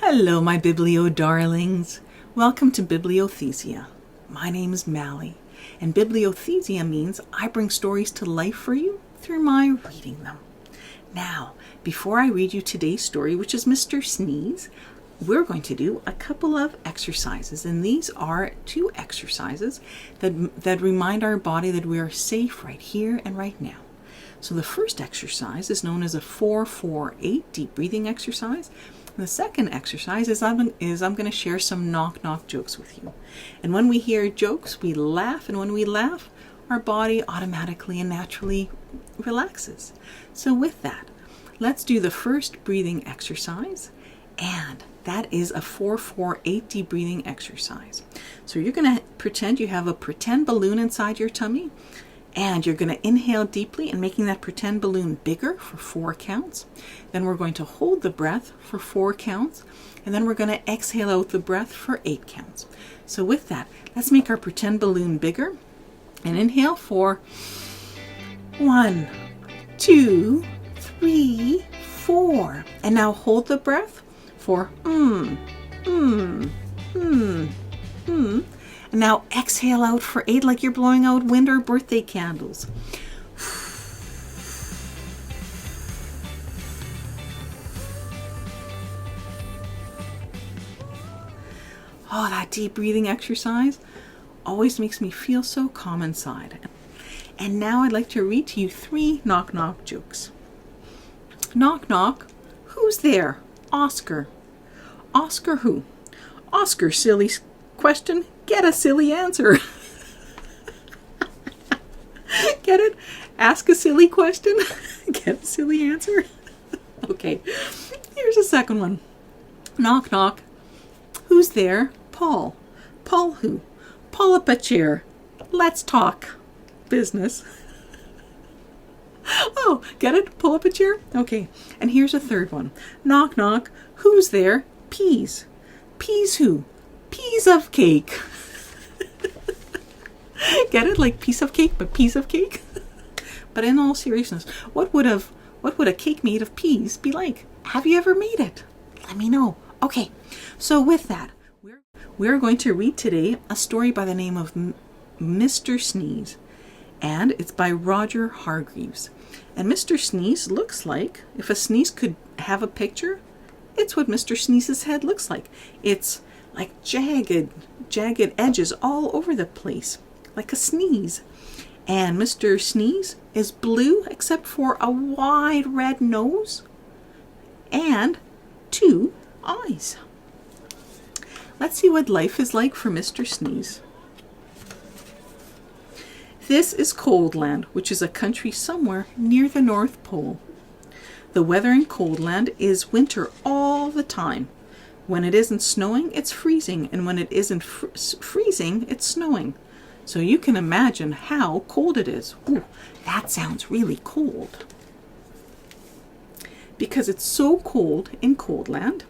Hello, my Biblio darlings. Welcome to Bibliothesia. My name is Mally, and Bibliothesia means I bring stories to life for you through my reading them. Now, before I read you today's story, which is Mr. Sneeze, we're going to do a couple of exercises, and these are two exercises that remind our body that we are safe right here and right now. So the first exercise is known as a 4-4-8 deep breathing exercise. The second exercise is I'm going to share some knock-knock jokes with you. And when we hear jokes, we laugh, and when we laugh, our body automatically and naturally relaxes. So with that, let's do the first breathing exercise, and that is a 4-4-8 deep breathing exercise. So you're going to pretend you have a pretend balloon inside your tummy, and you're going to inhale deeply and making that pretend balloon bigger for 4 counts. Then we're going to hold the breath for 4 counts. And then we're going to exhale out the breath for 8 counts. So with that, let's make our pretend balloon bigger. And inhale for 1, 2, 3, 4. And now hold the breath for And now exhale out for 8 like you're blowing out wind or birthday candles. Oh, that deep breathing exercise always makes me feel so calm inside. And now I'd like to read to you 3 knock-knock jokes. Knock, knock. Who's there? Oscar. Oscar who? Oscar, silly question. Get a silly answer. Get it? Ask a silly question. Get a silly answer. Okay, here's a second one. Knock, knock. Who's there? Paul. Paul who? Pull up a chair. Let's talk business. Oh, get it? Pull up a chair? Okay, and here's a third one. Knock, knock. Who's there? Peas. Peas who? Piece of cake. Get it? Like piece of cake, but piece of cake? But in all seriousness, what would a cake made of peas be like? Have you ever made it? Let me know. Okay, so with that, we're going to read today a story by the name of Mr. Sneeze. And it's by Roger Hargreaves. And Mr. Sneeze looks like, if a sneeze could have a picture, it's what Mr. Sneeze's head looks like. It's like jagged edges all over the place, like a sneeze. And Mr. Sneeze is blue except for a wide red nose and 2 eyes. Let's see what life is like for Mr. Sneeze. This is Coldland, which is a country somewhere near the North Pole. The weather in Coldland is winter all the time. When it isn't snowing, it's freezing, and when it isn't freezing, it's snowing. So you can imagine how cold it is. Ooh, that sounds really cold. Because it's so cold in Coldland,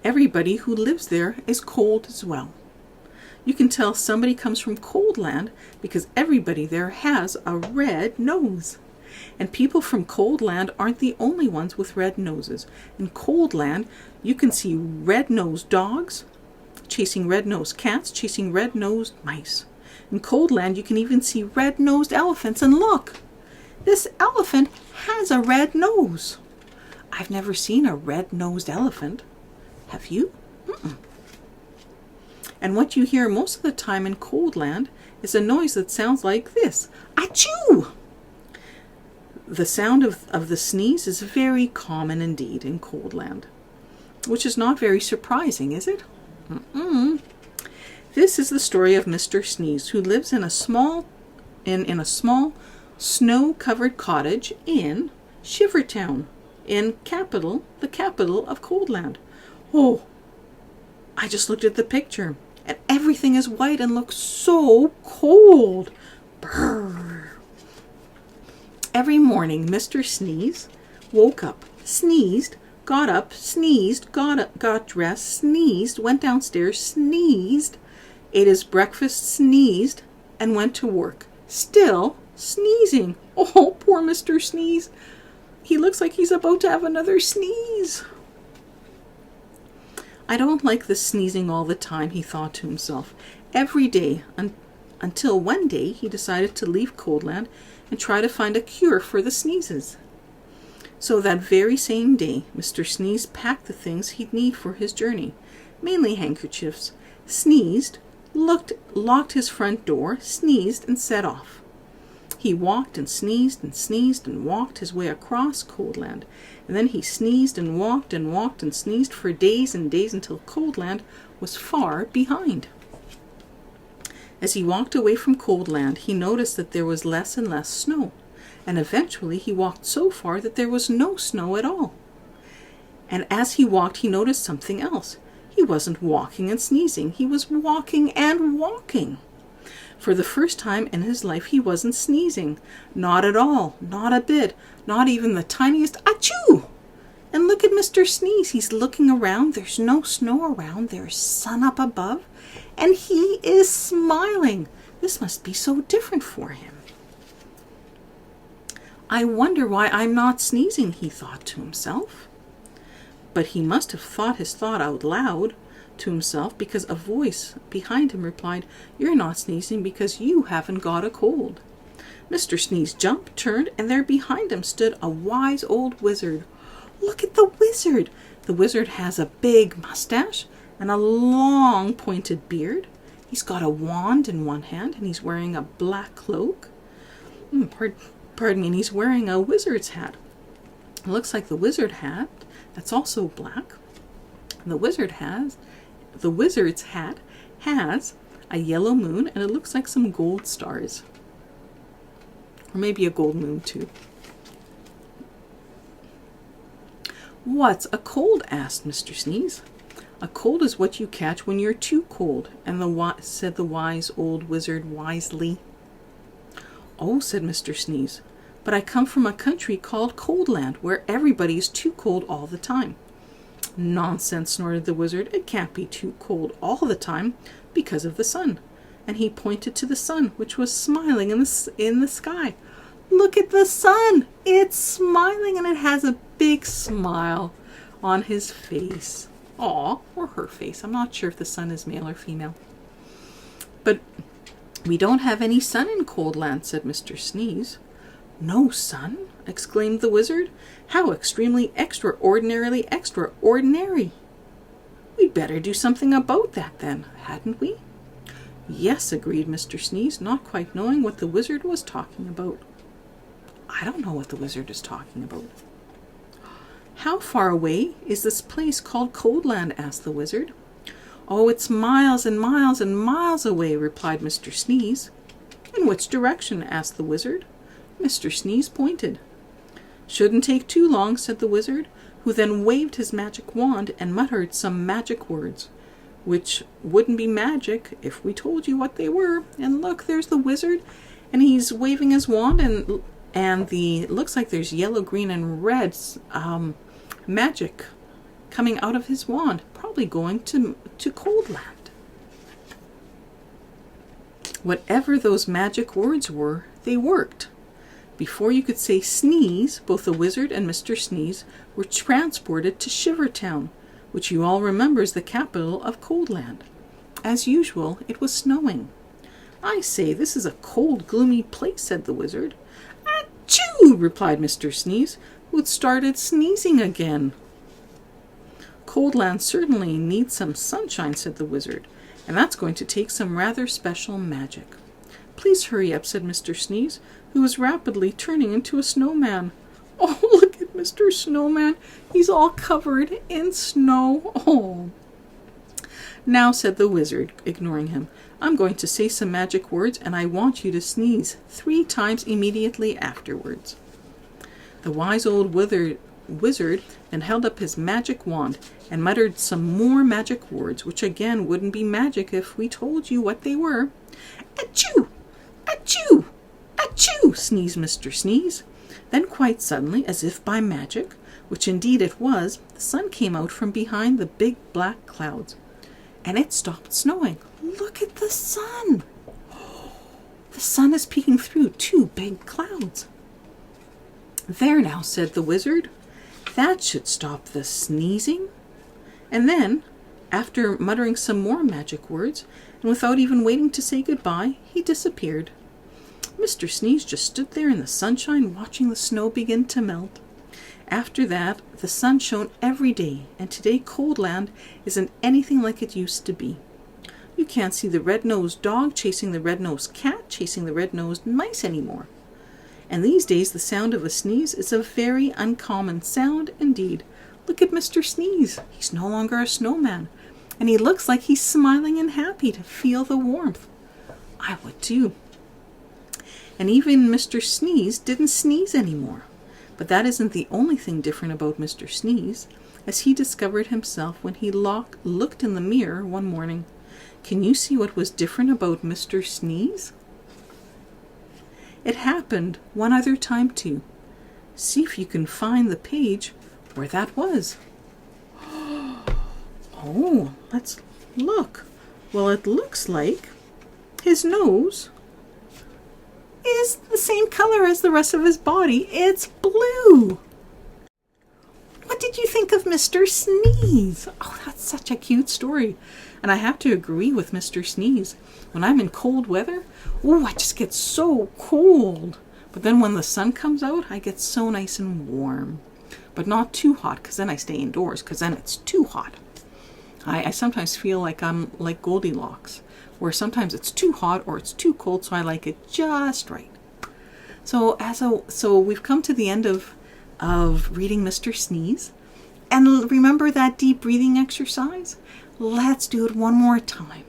everybody who lives there is cold as well. You can tell somebody comes from Coldland because everybody there has a red nose. And people from Coldland aren't the only ones with red noses. In Coldland, you can see red-nosed dogs chasing red-nosed cats, chasing red-nosed mice. In Coldland, you can even see red-nosed elephants. And look, this elephant has a red nose. I've never seen a red-nosed elephant. Have you? Mm-mm. And what you hear most of the time in Coldland is a noise that sounds like this. Achoo! The sound of the sneeze is very common indeed in Coldland, which is not very surprising, is it? Mm-mm. This is the story of Mr. Sneeze, who lives in a small snow-covered cottage in Shivertown, the capital of Coldland. Oh, I just looked at the picture, and everything is white and looks so cold. Brrr. Every morning, Mr. Sneeze woke up, sneezed, got up, sneezed, got dressed, sneezed, went downstairs, sneezed, ate his breakfast, sneezed, and went to work. Still sneezing. Oh, poor Mr. Sneeze. He looks like he's about to have another sneeze. I don't like this sneezing all the time, he thought to himself, every day, until one day he decided to leave Coldland and try to find a cure for the sneezes. So that very same day, Mr. Sneeze packed the things he'd need for his journey, mainly handkerchiefs, sneezed, locked his front door, sneezed, and set off. He walked and sneezed and walked his way across Coldland, and then he sneezed and walked and sneezed for days and days until Coldland was far behind. As he walked away from Coldland, he noticed that there was less and less snow, and eventually he walked so far that there was no snow at all. And as he walked, he noticed something else. He wasn't walking and sneezing, he was walking and walking. For the first time in his life, he wasn't sneezing. Not at all, not a bit, not even the tiniest achoo! And look at Mr. Sneeze, he's looking around, there's no snow around, there's sun up above, and he is smiling. This must be so different for him. I wonder why I'm not sneezing, he thought to himself. But he must have thought his thought out loud to himself, because a voice behind him replied, "You're not sneezing because you haven't got a cold." Mr. Sneeze jumped, turned, and there behind him stood a wise old wizard. Look at the wizard! The wizard has a big mustache and a long pointed beard. He's got a wand in one hand and he's wearing a black cloak. Pardon me, and he's wearing a wizard's hat. It looks like the wizard hat, that's also black. The wizard's hat has a yellow moon, and it looks like some gold stars. Or maybe a gold moon too. What's a cold? Asked Mr. Sneeze. A cold is what you catch when you're too cold, said the wise old wizard wisely. Oh, said Mr. Sneeze, but I come from a country called Coldland, where everybody is too cold all the time. Nonsense, snorted the wizard. It can't be too cold all the time because of the sun. And he pointed to the sun, which was smiling in the sky. Look at the sun! It's smiling and it has a big smile on his face. Aw, or her face. I'm not sure if the sun is male or female. But we don't have any sun in Coldland, said Mr. Sneeze. No sun? Exclaimed the wizard. How extremely extraordinarily extraordinary! We'd better do something about that then, hadn't we? Yes, agreed Mr. Sneeze, not quite knowing what the wizard was talking about. I don't know what the wizard is talking about. How far away is this place called Coldland? Asked the wizard. Oh, it's miles and miles and miles away, replied Mr. Sneeze. In which direction? Asked the wizard. Mr. Sneeze pointed. Shouldn't take too long, said the wizard, who then waved his magic wand and muttered some magic words, which wouldn't be magic if we told you what they were. And look, there's the wizard, and he's waving his wand, and looks like there's yellow, green, and red magic coming out of his wand, probably going to Coldland. Whatever those magic words were, they worked. Before you could say sneeze, both the wizard and Mr. Sneeze were transported to Shivertown, which you all remember is the capital of Coldland. As usual, it was snowing. I say, this is a cold, gloomy place, said the wizard. Achoo! Replied Mr. Sneeze, who had started sneezing again. Coldland certainly needs some sunshine, said the wizard, and that's going to take some rather special magic. Please hurry up, said Mr. Sneeze, who was rapidly turning into a snowman. Oh, look at Mr. Snowman. He's all covered in snow. Oh. Now, said the wizard, ignoring him, I'm going to say some magic words, and I want you to sneeze 3 times immediately afterwards. The wise old wizard then held up his magic wand and muttered some more magic words, which again wouldn't be magic if we told you what they were. Achoo! Achoo! Achoo! Sneezed Mr. Sneeze. Then quite suddenly, as if by magic, which indeed it was, the sun came out from behind the big black clouds, and it stopped snowing. Look at the sun! The sun is peeking through 2 big clouds. There now, said the wizard. That should stop the sneezing. And then, After muttering some more magic words, and without even waiting to say goodbye, he disappeared. Mr. Sneeze just stood there in the sunshine watching the snow begin to melt. After that, the sun shone every day, and today Coldland isn't anything like it used to be. You can't see the red-nosed dog chasing the red-nosed cat chasing the red-nosed mice anymore. And these days the sound of a sneeze is a very uncommon sound indeed. Look at Mr. Sneeze. He's no longer a snowman, and he looks like he's smiling and happy to feel the warmth. I would too. And even Mr. Sneeze didn't sneeze anymore. But that isn't the only thing different about Mr. Sneeze, as he discovered himself when he looked in the mirror one morning. Can you see what was different about Mr. Sneeze? It happened one other time too. See if you can find the page where that was. Oh, let's look. Well, it looks like his nose is the same color as the rest of his body. It's blue. What did you think of Mr. Sneeze? Oh, that's such a cute story. And I have to agree with Mr. Sneeze. When I'm in cold weather, I just get so cold. But then when the sun comes out, I get so nice and warm. But not too hot, because then I stay indoors, because then it's too hot. I sometimes feel like I'm like Goldilocks, where sometimes it's too hot or it's too cold, so I like it just right. So we've come to the end of reading Mr. Sneeze. And remember that deep breathing exercise? Let's do it one more time.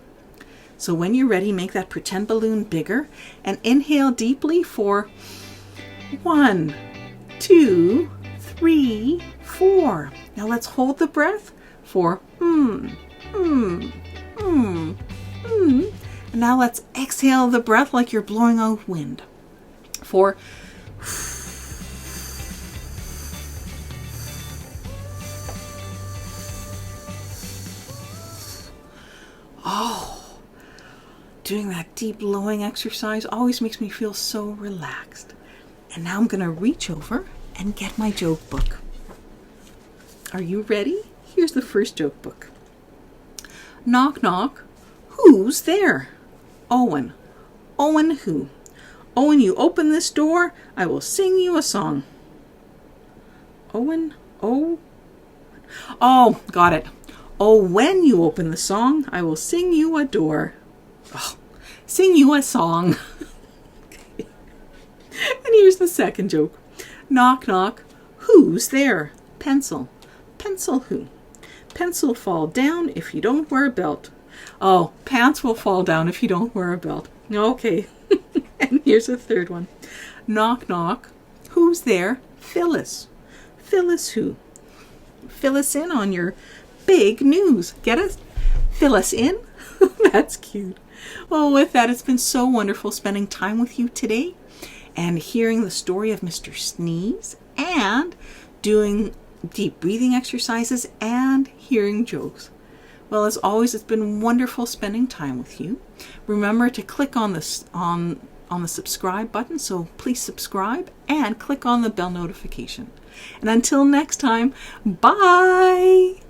So when you're ready, make that pretend balloon bigger and inhale deeply for 1, 2, 3, 4. Now let's hold the breath for And now let's exhale the breath like you're blowing out wind for doing that deep blowing exercise always makes me feel so relaxed. And now I'm going to reach over and get my joke book. Are you ready? Here's the first joke book. Knock, knock. Who's there? Owen. Owen who? Owen, you open this door, I will sing you a song. Owen, oh, got it. Oh, when you open the song, I will sing you a door. Oh, sing you a song. Okay. And here's the second joke. Knock, knock. Who's there? Pencil. Pencil who? Pencil fall down if you don't wear a belt. Oh, pants will fall down if you don't wear a belt. Okay. And here's a third one. Knock, knock. Who's there? Phyllis. Phyllis who? Fill us in on your big news. Get us? Fill us in? That's cute. Well, with that, it's been so wonderful spending time with you today and hearing the story of Mr. Sneeze and doing deep breathing exercises and hearing jokes. Well, as always, it's been wonderful spending time with you. Remember to click on this on the subscribe button, so please subscribe and click on the bell notification. And until next time, bye!